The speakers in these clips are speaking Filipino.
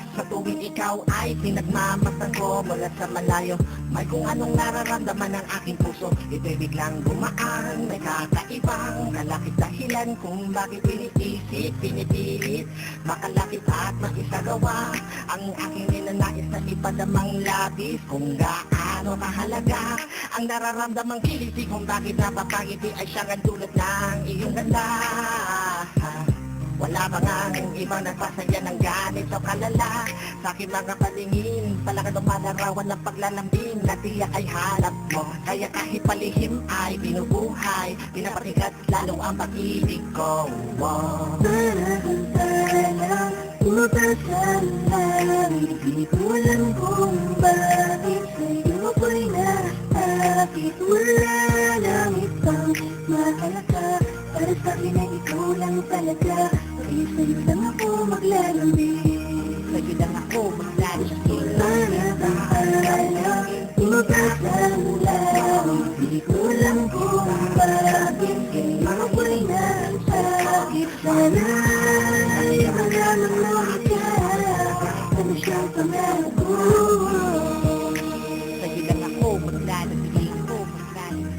Sa tuwing ikaw ay pinagmamasdan ko mula sa malayo, may kung anong nararamdaman ng aking puso. Ito'y biglang gumaan, may kakaibang kalakip dahilan kung bakit piniisip, pinipilit makalapit at maisagawa ang aking ninanais na ipadamang labis. Kung gaano kahalaga ang nararamdamang kiliti, kung bakit napapangiti ay siyang ang dulot ng iyong ganda. Wala ba nga ang ibang nagpasaya ng ganito kalala? Sa aking mga paningin, palakad o malarawan ng paglalambing na tiyak ay hanap mo. Kaya kahit palihim ay binubuhay, pinapatigat lalo ang pag-ibig ko. Parang umapasan lang, hindi ko alam kung bakit sa'yo ko'y naakit. Wala lang ibang mahalaga, para sa'kin ay ikaw lang talaga. Kaya sa'yo lang ako maglalambing, Sa'yo lang ako maglalambing. parang umapasan lang, hindi ko alam kung bakit sa'yo ko'y naakit. Sana ay malamang mo ikaw, ano siyang pangako. Sa'yo lang ako maglalambing.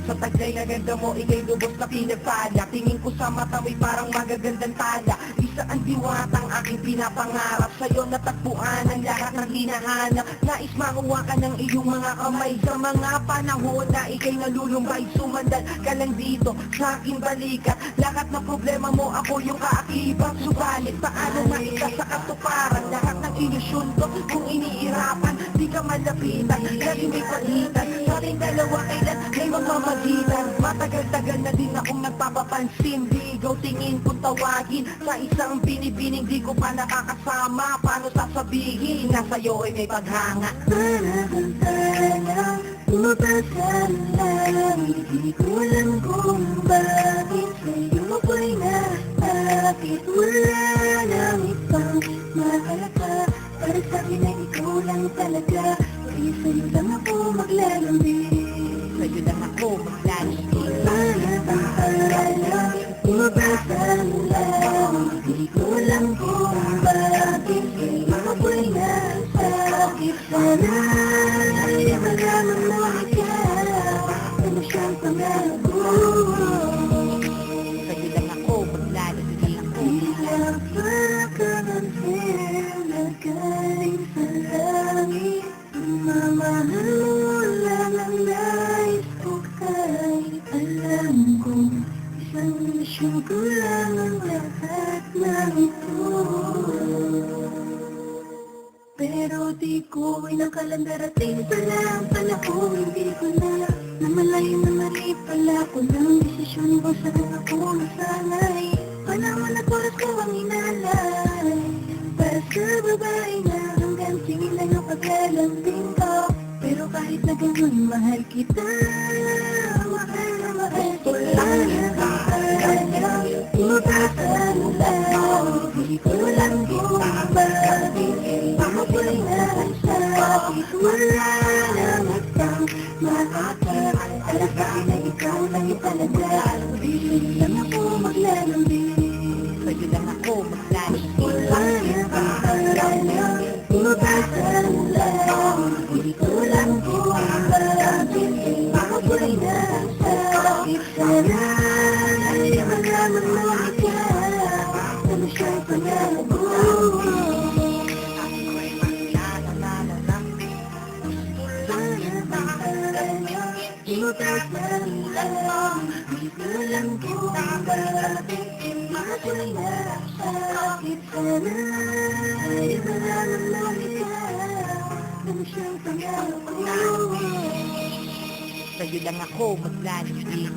Sa taglay na ganda mo, ikay lubos na pinagpala. Tingin ko sa mata mo'y parang magagandang tala. Isa ang diwatang aking pinapangarap. Sa'yo natagpuan ang lahat ng hinahanap. Nais makuha ka ng iyong mga kamay. Sa mga panahon na ikay nalulumbay, sumandal ka lang dito sa aking balikat. Lahat ng problema mo, ako yung kaakibat. Subalit, paano maisa sa katuparan lahat ng ilusyon ko? Kung iniirapan, di ka malapitan, lagi may palitan. Sa ating dalawa kailan may mamamagitan. Matagal-tagal na din akong nagpapapansin. Ligaw tingin kung tawagin sa isang binibining di ko pa nakakasama. Paano sasabihin na sa'yo ay may paghanga? Parang umapasan lang, hindi ko alam kung bakit sa'yo ko'y naakit. Wala lang ibang mahalaga, para sa'kin ay ikaw lang talaga. Kaya sa'yo lang ako maglalambing, Sa'yo lang ako maglalambing. parang umapasan lang, hindi ko alam kung bakit sa'yo ko'y naakit. Sana ay malaman mo ikaw, ano siyang pangako. Sa'yo lang ako maglalambing. Bilang pagkakansin na galing sa langit, mamahal mo lang ang nais ko. Kahit alam kong isang misyon ko lang ang lahat ng ito, pero di ko inakalang darating pala ang panahon. Hindi ko na namalayan na mali pala ko ng desisyon ko. Saan ako nasanay, panahon at oras ko ang inalay, para sa babae na hanggang tingin lang ang paglalambing ko. Pero kahit na ganun, mahal kita, mahal na mahal kita. Umapasan lang, hindi ko alam kung bakit ako ko'y nasakit. Wala lang ibang makakit, para sa'kin ay ikaw lang talaga. Sa'yo lang ako maglalambing, Sa'yo lang ako maglalambing. umapasan lang, hindi ko alam kung bakit ako ko'y nasakit. Sana ay malaman mo ikaw, ano siyang pangako. Ako'y maglalambing. Umapasan lang, hindi ko alam kung bakit ako ko'y nasakit. Sana ay malaman mo ikaw, ano siyang pangako. Sa'yo lang ako maglalambing.